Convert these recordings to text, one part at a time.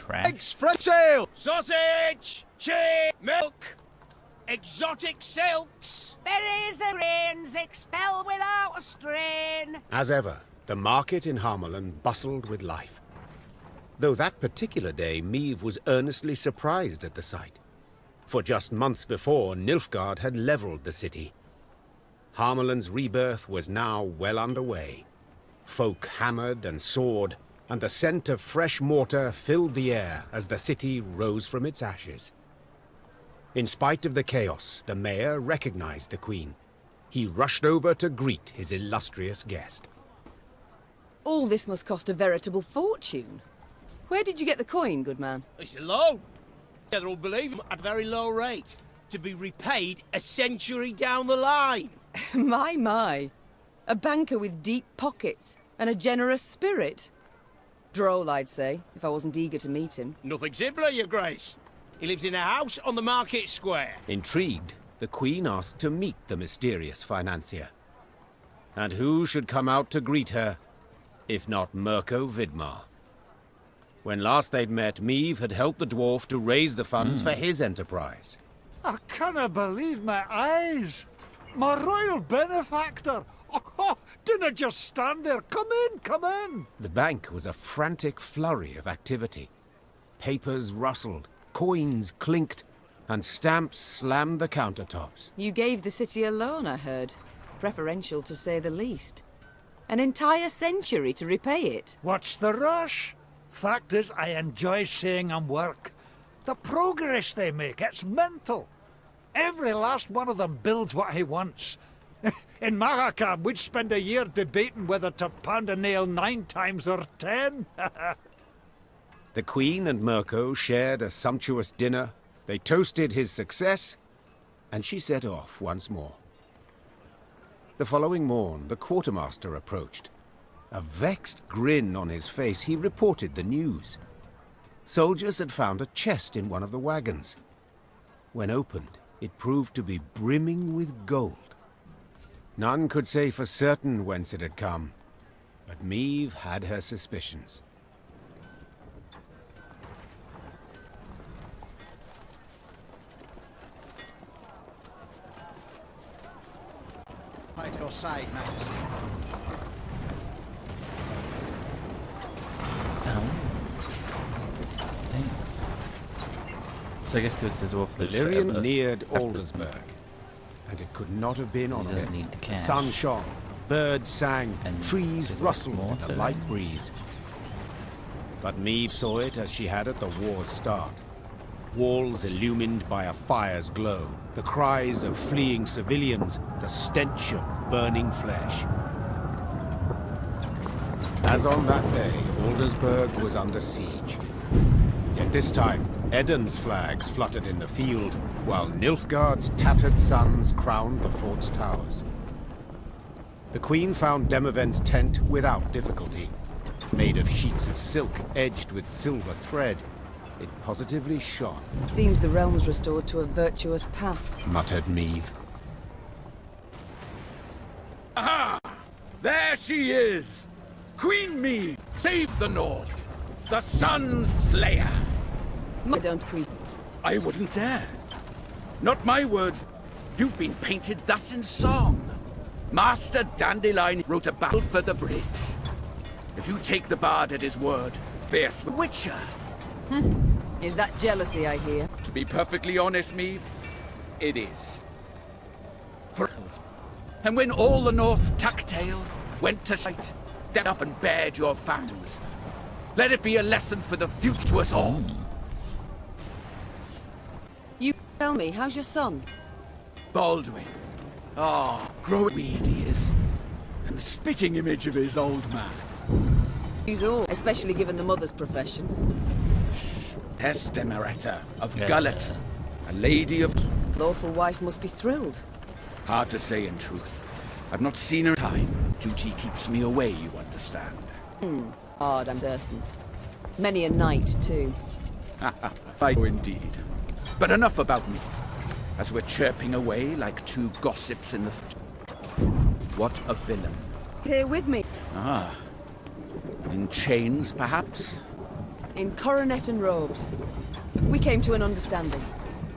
trash. Eggs, fresh ale! Sausage! Cheese! Milk! Exotic silks! Berries and rains expel without a strain. As ever, the market in Harmeland bustled with life. Though that particular day, Meve was earnestly surprised at the sight. For just months before, Nilfgaard had leveled the city. Harmeland's rebirth was now well underway. Folk hammered and sawed, and the scent of fresh mortar filled the air as the city rose from its ashes. In spite of the chaos, the mayor recognized the Queen. He rushed over to greet his illustrious guest. All this must cost a veritable fortune. Where did you get the coin, good man? It's a loan. They'll believe him at a very low rate. To be repaid a century down the line. My. A banker with deep pockets and a generous spirit. Droll, I'd say, if I wasn't eager to meet him. Nothing simpler, Your Grace. He lives in a house on the market square. Intrigued, the Queen asked to meet the mysterious financier. And who should come out to greet her, if not Mirko Vidmar? When last they'd met, Meve had helped the dwarf to raise the funds for his enterprise. I cannot believe my eyes. My royal benefactor. Oh, dinna just stand there. Come in, come in. The bank was a frantic flurry of activity. Papers rustled, coins clinked, and stamps slammed the countertops. You gave the city a loan, I heard. Preferential, to say the least. An entire century to repay it. What's the rush? Fact is, I enjoy seeing them work. The progress they make, it's mental. Every last one of them builds what he wants. In Mahakam, we'd spend a year debating whether to pound a nail 9 times or 10. The Queen and Mirko shared a sumptuous dinner. They toasted his success, and she set off once more. The following morn, the quartermaster approached. A vexed grin on his face, he reported the news. Soldiers had found a chest in one of the wagons. When opened, it proved to be brimming with gold. None could say for certain whence it had come, but Meve had her suspicions. At your side, Majesty. Thanks. So I guess because the dwarf lives Lyrian forever. neared Aldersburg, and it could not have been on He doesn't him. need the cash. Sun shone, birds sang, And trees there's rustled more in to a light it. breeze. But Meve saw it as she had at the war's start. Walls illumined by a fire's glow, the cries of fleeing civilians, the stench of burning flesh. As on that day, Aldersburg was under siege. Yet this time, Eden's flags fluttered in the field, while Nilfgaard's tattered sons crowned the fort's towers. The Queen found Demavend's tent without difficulty. Made of sheets of silk edged with silver thread, it positively shone, Seems the realm's restored to a virtuous path. muttered Meve. Aha! There she is! Queen Meve, save the North! The Sun Slayer! I don't I wouldn't dare. Not my words. You've been painted thus in song. Master Dandelion wrote a battle for the bridge. If you take the bard at his word, fierce witcher. Is that jealousy, I hear? To be perfectly honest, Meve, it is. And when all the North tucktail went to sight, stepped up and bared your fangs, let it be a lesson for the future to us all. You tell me, how's your son? Baldwin. Ah, growing weed he is. And the spitting image of his old man. He's all, especially given the mother's profession. Testameretta of Gullet. A lady of... Lawful wife must be thrilled. Hard to say in truth. I've not seen her time. Duty keeps me away, you understand. Hard, I'm certain. Many a night, too. I do indeed. But enough about me. As we're chirping away like two gossips in the... What a villain. Here with me. Ah. In chains, perhaps? in coronet and robes. We came to an understanding.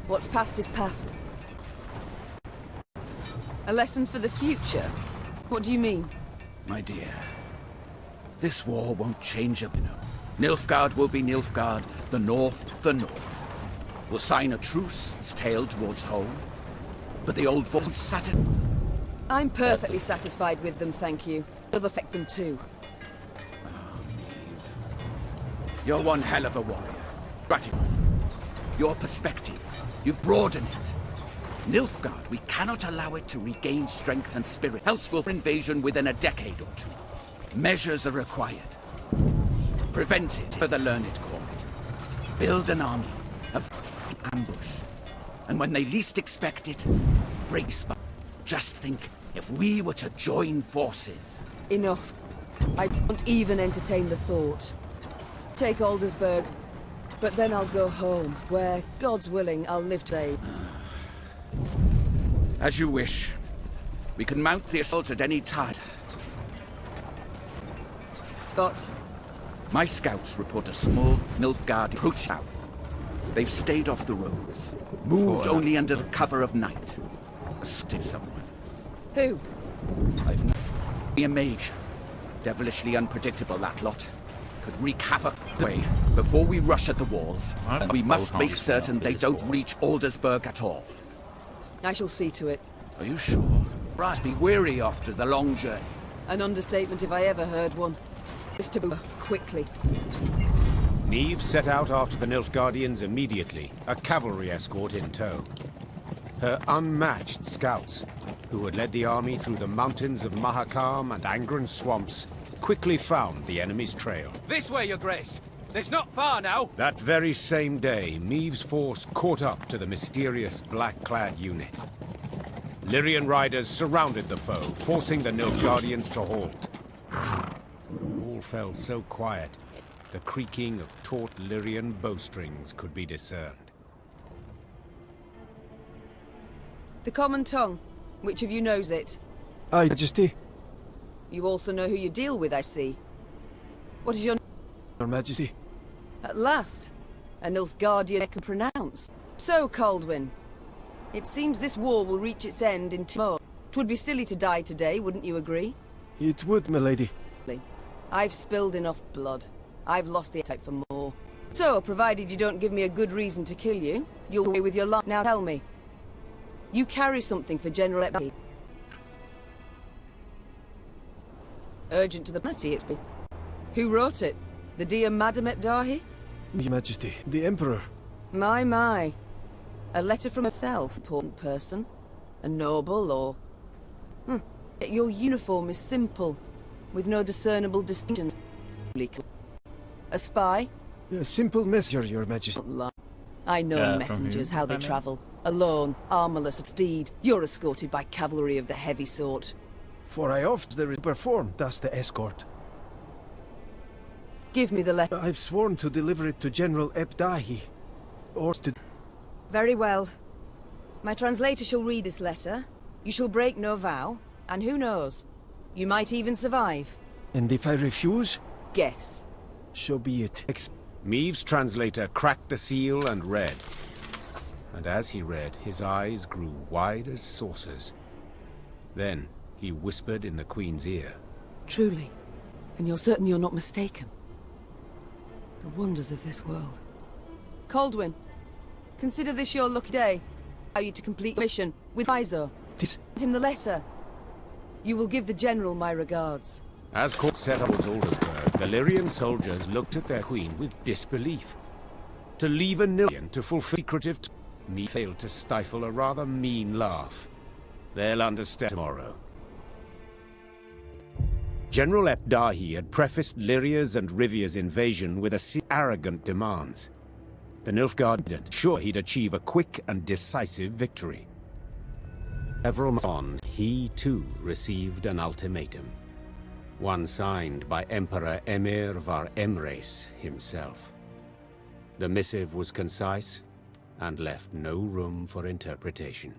What's past is past. A lesson for the future? What do you mean? My dear, this war won't change up, you know. Nilfgaard will be Nilfgaard, the North, the North. We'll sign a truce, tail towards home. But the old boy sat in. I'm perfectly satisfied with them, thank you. It'll affect them too. You're one hell of a warrior. Gratitude. Your perspective. You've broadened it. Nilfgaard, we cannot allow it to regain strength and spirit, else we'll invasion within a decade or two. Measures are required. Prevent it, the learned call it. Build an army of ambush. And when they least expect it, break spine. Just think, if we were to join forces. Enough. I don't even entertain the thought. Take Aldersburg, but then I'll go home, where, God's willing, I'll live today. As you wish. We can mount the assault at any time. But My scouts report a small Nilfgaard approach south. They've stayed off the roads, moved only under the cover of night. Still someone. who? I've known a mage. Devilishly unpredictable, that lot. Could wreak havoc away before we rush at the walls. And we must make certain they don't reach Aldersburg at all. I shall see to it. Are you sure? Right, be weary after the long journey. An understatement if I ever heard one. This taboo, quickly. Meve set out after the Nilfgaardians immediately, a cavalry escort in tow. Her unmatched scouts, who had led the army through the mountains of Mahakam and Angren swamps, quickly found the enemy's trail. This way, Your Grace. It's not far now. That very same day, Meve's force caught up to the mysterious black-clad unit. Lyrian riders surrounded the foe, forcing the Nilfgaardians to halt. All fell so quiet, the creaking of taut Lyrian bowstrings could be discerned. The common tongue. Which of you knows it? Aye, Majesty. You also know who you deal with, I see. What is your name? Your Majesty. At last, a Nilfgaardian I can pronounce. So, Kaldwin, it seems this war will reach its end in tomorrow. 'Twould be silly to die today, wouldn't you agree? It would, milady. I've spilled enough blood. I've lost the appetite for more. So, provided you don't give me a good reason to kill you, you'll go away with your life. Now tell me. You carry something for General Epdahi. Urgent to the party, it's be. Who wrote it? The dear Madam Epdahi? Your Majesty, the Emperor. My. A letter from herself, important person. A noble, or... Yet your uniform is simple, with no discernible distinctions. A spy? A simple messenger, Your Majesty. I know From messengers, whom, how they Daniel? travel. Alone, armorless, steed. You're escorted by cavalry of the heavy sort. For I oft there is perform, thus the escort. Give me the letter. I've sworn to deliver it to General Epdahi. Or to... Very well. My translator shall read this letter. You shall break no vow, and who knows? You might even survive. And if I refuse, Guess. so be it. Meve's translator cracked the seal and read. And as he read, his eyes grew wide as saucers. Then he whispered in the Queen's ear. Truly. And you're certain you're not mistaken. The wonders of this world. Kaldwin, consider this your lucky day. Allow you to complete your mission with Izo. Tis... Send him the letter. You will give the General my regards. As court set towards Aldersburg, the Lyrian soldiers looked at their queen with disbelief. To leave a Nillian to fulfill secretive me failed to stifle a rather mean laugh. They'll understand tomorrow. General Epdahi had prefaced Lyria's and Rivia's invasion with arrogant demands. The Nilfgaard sure he'd achieve a quick and decisive victory. Several months on, he too received an ultimatum. One signed by Emperor Emir var Emreis himself. The missive was concise and left no room for interpretation.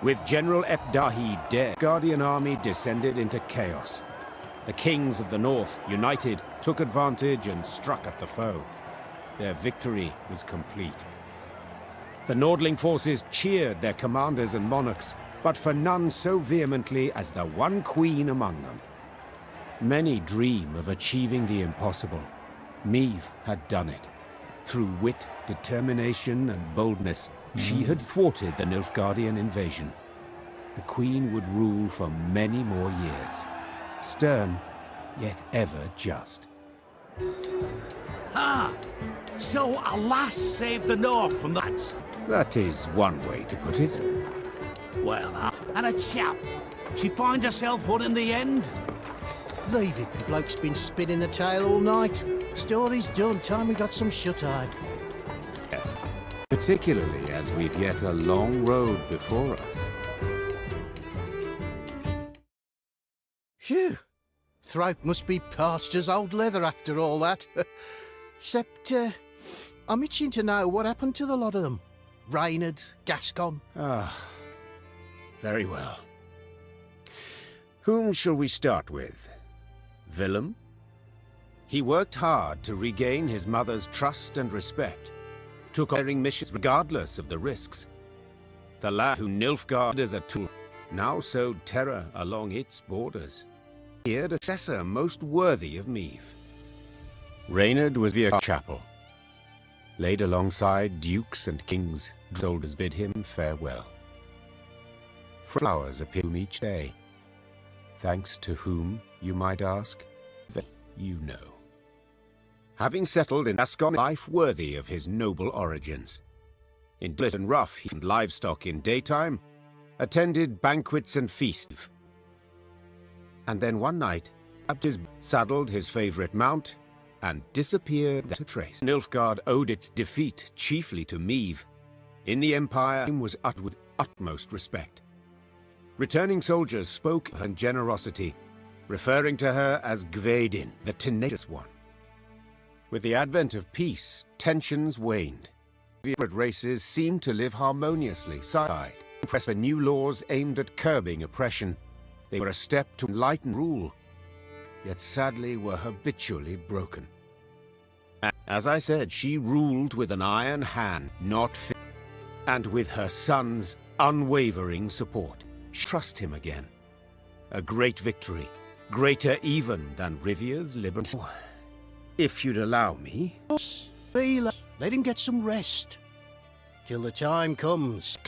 With General Epdahi dead, the Guardian army descended into chaos. The kings of the north, united, took advantage and struck at the foe. Their victory was complete. The Nordling forces cheered their commanders and monarchs, but for none so vehemently as the one queen among them. Many dream of achieving the impossible. Meve had done it. Through wit, determination, and boldness, she had thwarted the Nilfgaardian invasion. The queen would rule for many more years. Stern, yet ever just. Ah! So a lass saved the North from the lads. That is one way to put it. Well, and a chap. She find herself one in the end? Leave it, the bloke's been spinning the tale all night. Story's done, time we got some shut-eye. Yes. Particularly as we've yet a long road before us. Phew. Throat must be parched as old leather after all that. Except, I'm itching to know what happened to the lot of them. Reynard, Gascon. Very well. Whom shall we start with? Willem? He worked hard to regain his mother's trust and respect, took on missions regardless of the risks. The lad who Nilfgaard as a tool now sowed terror along its borders. Here the successor most worthy of Meve. Reynard was via chapel, laid alongside dukes and kings. Soldiers bid him farewell. Flowers appear to him each day. Thanks to whom, you might ask? You know. Having settled in Gascon, life worthy of his noble origins. In Blit and rough, he found livestock in daytime, attended banquets and feasts. And then one night, saddled his favorite mount, and disappeared without a trace. Nilfgaard owed its defeat chiefly to Meve. In the Empire, he was uttered with utmost respect. Returning soldiers spoke of her generosity, referring to her as Gvedin, the tenacious one. With the advent of peace, tensions waned. Favorite races seemed to live harmoniously, side. Pressed new laws aimed at curbing oppression. They were a step to enlighten rule, yet sadly were habitually broken. As I said, she ruled with an iron hand, not fear, and with her son's unwavering support. She trusted him again. A great victory, greater even than Rivia's liberty. If you'd allow me. Let him get some rest. Till the time comes.